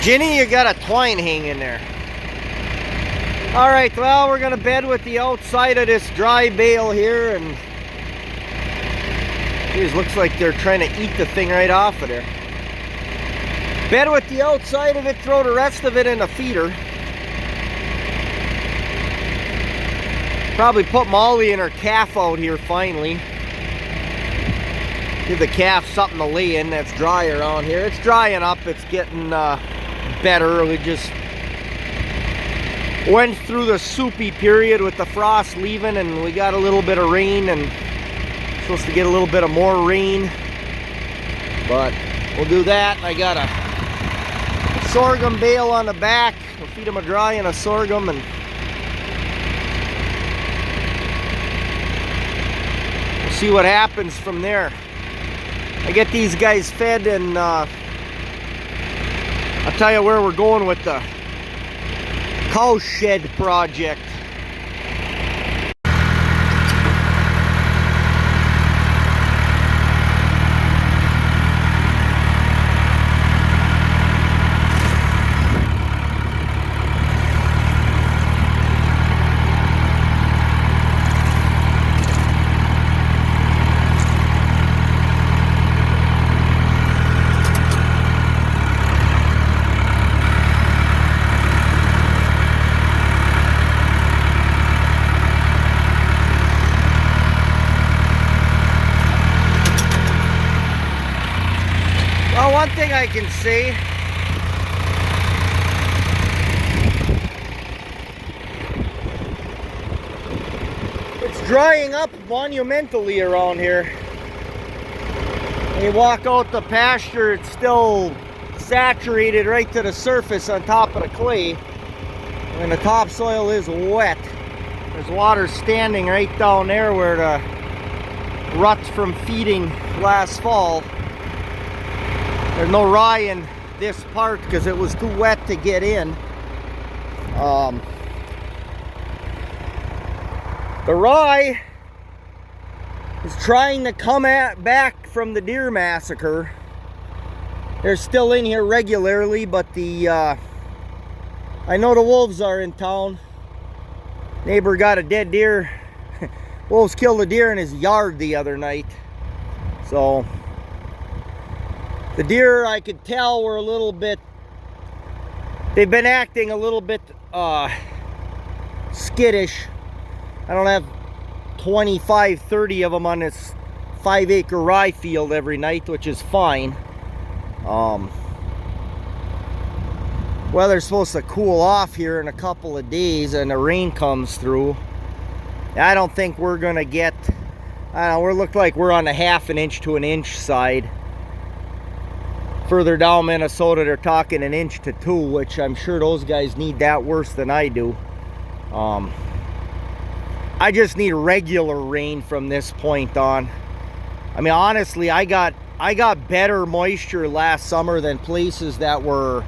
Ginny, you got a twine hanging there. All right, well, we're gonna bed with the outside of this dry bale here, and geez, looks like they're trying to eat the thing right off of there. Bed with the outside of it, throw the rest of it in a feeder. Probably put Molly and her calf out here finally. Give the calf something to lay in that's dry around here. It's drying up, it's getting better. We just went through the soupy period with the frost leaving, and we got a little bit of rain, and supposed to get a little bit of more rain, but we'll do that. I got a sorghum bale on the back. We'll feed them a dry and a sorghum, and we'll see what happens from there. I get these guys fed, and I'll tell you where we're going with the cow shed project. Well, one thing I can say, it's drying up monumentally around here. When you walk out the pasture, it's still saturated right to the surface on top of the clay, and the topsoil is wet. There's water standing right down there where the ruts from feeding last fall. There's no rye in this part because it was too wet to get in. The rye is trying to come back from the deer massacre. They're still in here regularly, but I know the wolves are in town. Neighbor got a dead deer. Wolves killed a deer in his yard the other night. So the deer, I could tell, were a little bit, they've been acting a little bit skittish. I don't have 25, 30 of them on this 5-acre rye field every night, which is fine. Weather's supposed to cool off here in a couple of days, and the rain comes through. I don't think we're gonna get, I don't know, we look like we're on the 1/2 inch to 1 inch side. Further down Minnesota, they're talking 1 inch to 2, which I'm sure those guys need that worse than I do. I just need regular rain from this point on. I mean, honestly, I got better moisture last summer than places that were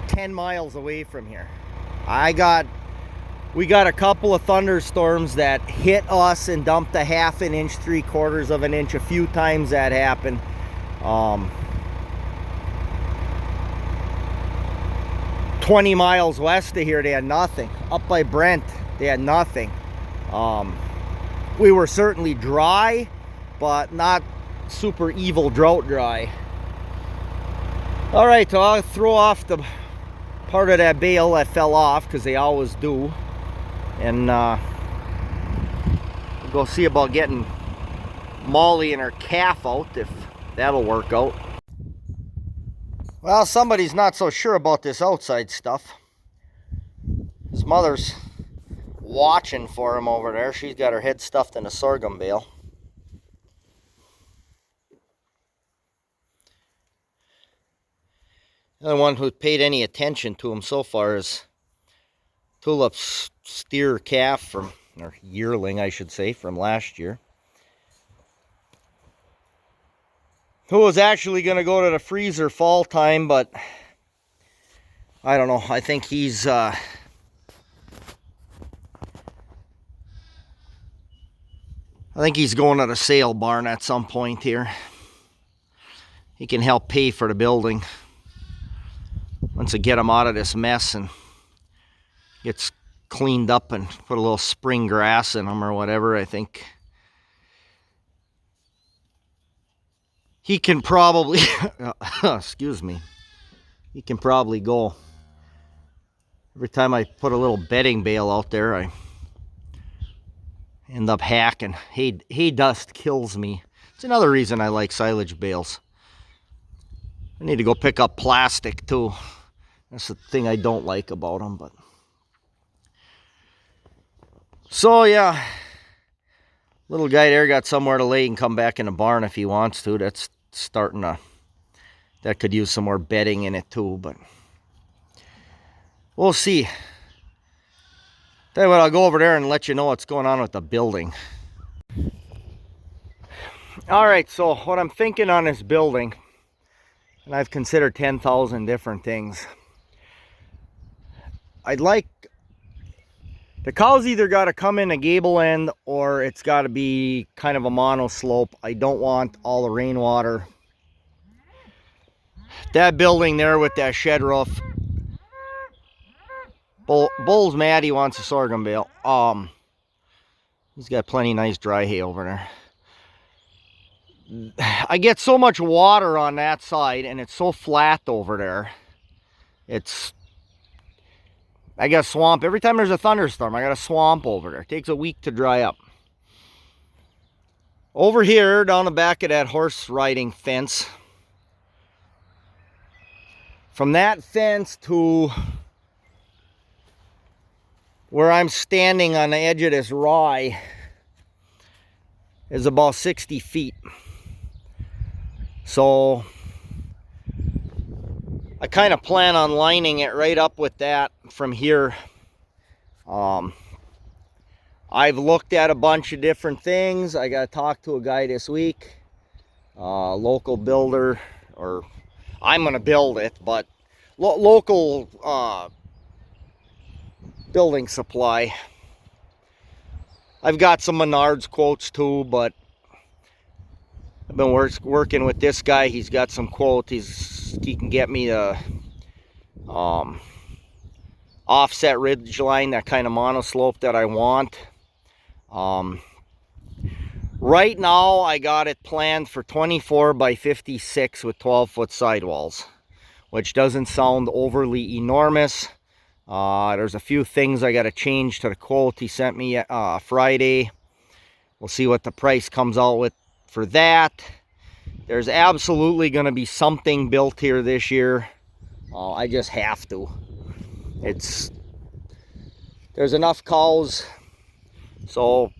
10 miles away from here. We got a couple of thunderstorms that hit us and dumped a 1/2 inch, 3/4 of an inch. A few times that happened. 20 miles west of here, they had nothing. Up by Brent, they had nothing. We were certainly dry, but not super evil drought dry. All right, so I'll throw off the part of that bale that fell off, because they always do, and we'll go see about getting Molly and her calf out, if that'll work out. Well, somebody's not so sure about this outside stuff. His mother's watching for him over there. She's got her head stuffed in a sorghum bale. The only one who paid any attention to him so far is Tulip's steer calf from, or yearling I should say, from last year. Who was actually going to go to the freezer fall time, but I don't know. I think he's going to the sale barn at some point here. He can help pay for the building. once I get them out of this mess and gets cleaned up and put a little spring grass in them or whatever, I think he can probably, excuse me, he can probably go. Every time I put a little bedding bale out there, I end up hacking. Hay dust kills me. It's another reason I like silage bales. I need to go pick up plastic too. That's the thing I don't like about them, but. So yeah, little guy there got somewhere to lay and come back in the barn if he wants to. That's starting to, that could use some more bedding in it too, but we'll see. Tell you what, I'll go over there and let you know what's going on with the building. All right, so what I'm thinking on this building, and I've considered 10,000 different things. I'd like, the cow's either got to come in a gable end or it's got to be kind of a mono slope. I don't want all the rainwater. That building there with that shed roof. Bull's mad he wants a sorghum bale. He's got plenty of nice dry hay over there. I get so much water on that side and it's so flat over there. I got a swamp. Every time there's a thunderstorm, I got a swamp over there. It takes a week to dry up. Over here, down the back of that horse riding fence, from that fence to where I'm standing on the edge of this rye is about 60 feet. So I kind of plan on lining it right up with that from here. I've looked at a bunch of different things. I got to talk to a guy this week, local builder, or I'm going to build it, but local building supply. I've got some Menards quotes too, but I've been working with this guy. He's got some quotes. He can get me the offset ridge line, that kind of monoslope that I want. Right now I got it planned for 24 by 56 with 12-foot sidewalls, which doesn't sound overly enormous. There's a few things I got to change to the quote he sent me Friday. We'll see what the price comes out with for that. There's absolutely going to be something built here this year. I just have to. There's enough cows. So,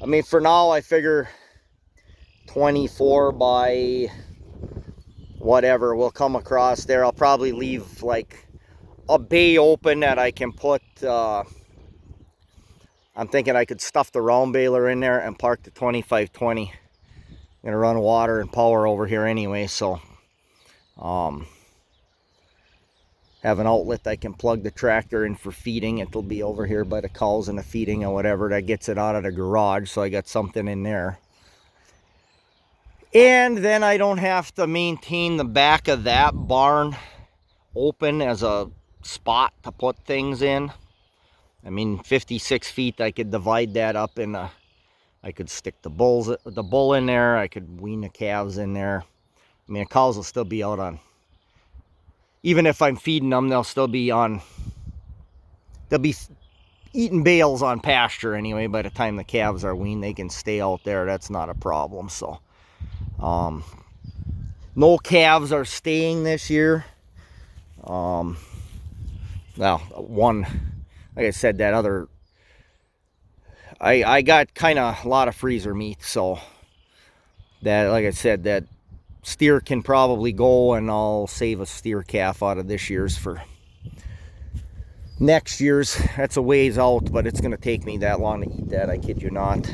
I mean, for now, I figure 24 by whatever will come across there. I'll probably leave like a bay open that I can put, I'm thinking I could stuff the round baler in there and park the 2520. I'm gonna run water and power over here anyway, so have an outlet I can plug the tractor in for feeding. It'll be over here by the cows and the feeding or whatever that gets it out of the garage, so I got something in there. And then I don't have to maintain the back of that barn open as a spot to put things in. I mean, 56 feet, I could divide that up in a, I could stick the bull in there. I could wean the calves in there. I mean, the cows will still be out on, even if I'm feeding them, they'll still be on, they'll be eating bales on pasture anyway. By the time the calves are weaned, they can stay out there. That's not a problem. So, no calves are staying this year. Well, one, like I said, that other, I got kind of a lot of freezer meat, so that, like I said, that steer can probably go, and I'll save a steer calf out of this year's for next year's. That's a ways out, but it's going to take me that long to eat that, I kid you not.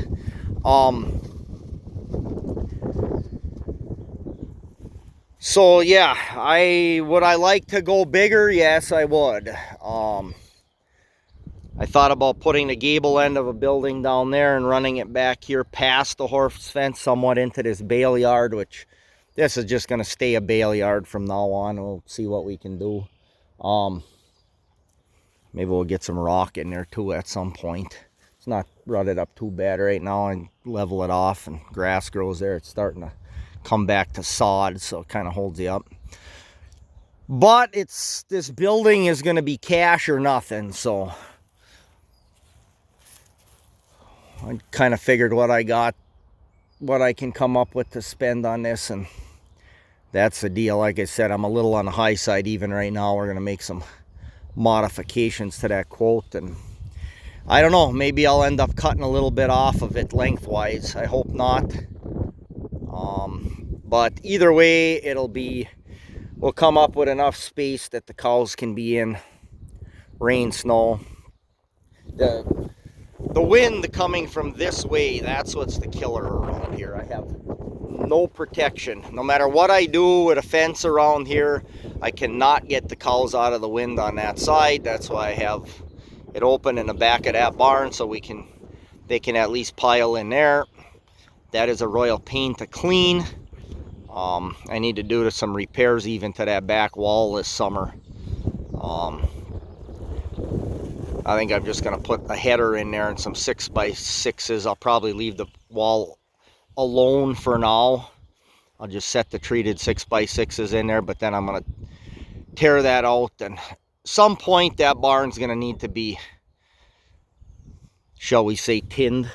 So yeah, would I like to go bigger? Yes, I would. I thought about putting the gable end of a building down there and running it back here past the horse fence somewhat into this bale yard, which this is just going to stay a bale yard from now on. We'll see what we can do. Maybe we'll get some rock in there too at some point. It's not rutted up too bad right now, and level it off and grass grows there. It's starting to come back to sod, so it kind of holds you up. But this building is going to be cash or nothing, so I kind of figured what I can come up with to spend on this, and that's the deal. Like I said, I'm a little on the high side even right now. We're going to make some modifications to that quote, and I don't know, maybe I'll end up cutting a little bit off of it lengthwise. I hope not. But either way, we'll come up with enough space that the cows can be in, rain, snow. The wind coming from this way, that's what's the killer around here. I have no protection. No matter what I do with a fence around here, I cannot get the cows out of the wind on that side. That's why I have it open in the back of that barn, so they can at least pile in there. That is a royal pain to clean. I need to do some repairs even to that back wall this summer. I think I'm just going to put a header in there and some 6x6s. I'll probably leave the wall alone for now. I'll just set the treated 6x6s in there, but then I'm going to tear that out, and some point that barn's going to need to be, shall we say, tinned.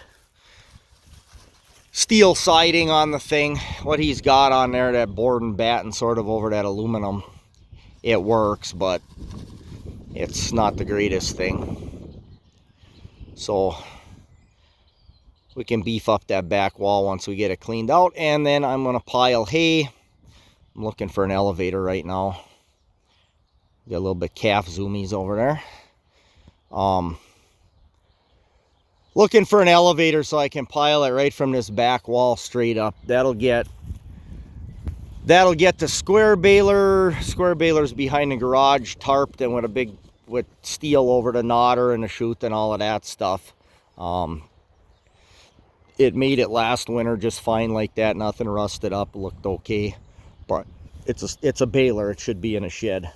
Steel siding on the thing. What he's got on there, that board and batten sort of over that aluminum, it works, but it's not the greatest thing. So we can beef up that back wall once we get it cleaned out, and then I'm going to pile hay. I'm looking for an elevator right now. Got a little bit calf zoomies over there. Looking for an elevator so I can pile it right from this back wall straight up. That'll get the square baler. Square baler's behind the garage, tarped and with steel over the knotter and the chute and all of that stuff. It made it last winter just fine like that. Nothing rusted up. It looked okay, but it's a baler. It should be in a shed.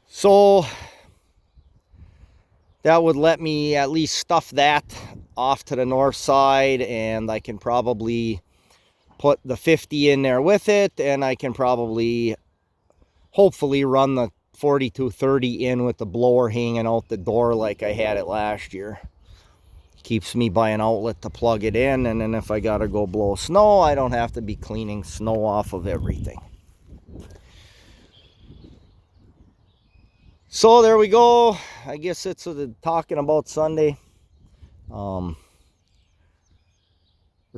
So that would let me at least stuff that off to the north side, and I can probably put the 50 in there with it, and I can probably hopefully run the 4230 in with the blower hanging out the door like I had it last year. Keeps me by an outlet to plug it in, and then if I gotta go blow snow, I don't have to be cleaning snow off of everything. So there we go. I guess it's talking about Sunday. We're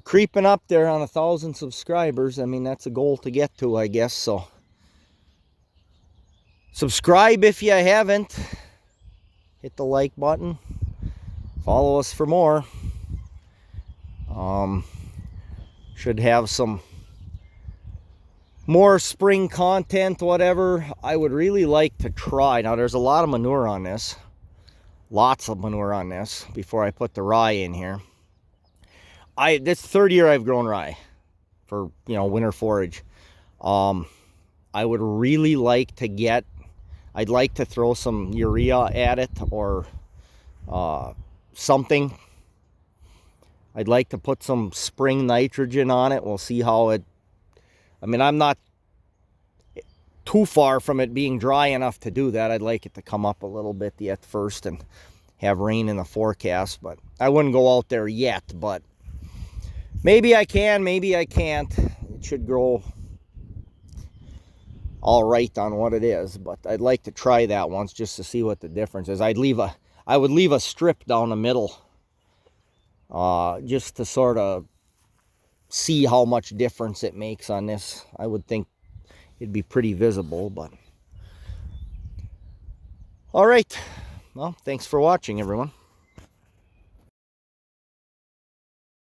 creeping up there on 1,000 subscribers. I mean, that's a goal to get to, I guess. So subscribe if you haven't. Hit the like button. Follow us for more. Should have some more spring content, whatever. I would really like to try. Now, there's a lot of manure on this. Lots of manure on this before I put the rye in here. This third year I've grown rye for, winter forage. I would really like to I'd like to throw some urea at it, or something. I'd like to put some spring nitrogen on it. We'll see how I'm not too far from it being dry enough to do that. I'd like it to come up a little bit at first and have rain in the forecast, but I wouldn't go out there yet. But maybe I can, maybe I can't. It should grow all right on what it is, but I'd like to try that once just to see what the difference is. I would leave a strip down the middle, just to sort of see how much difference it makes on this. I would think it'd be pretty visible, but all right. Well, thanks for watching, everyone.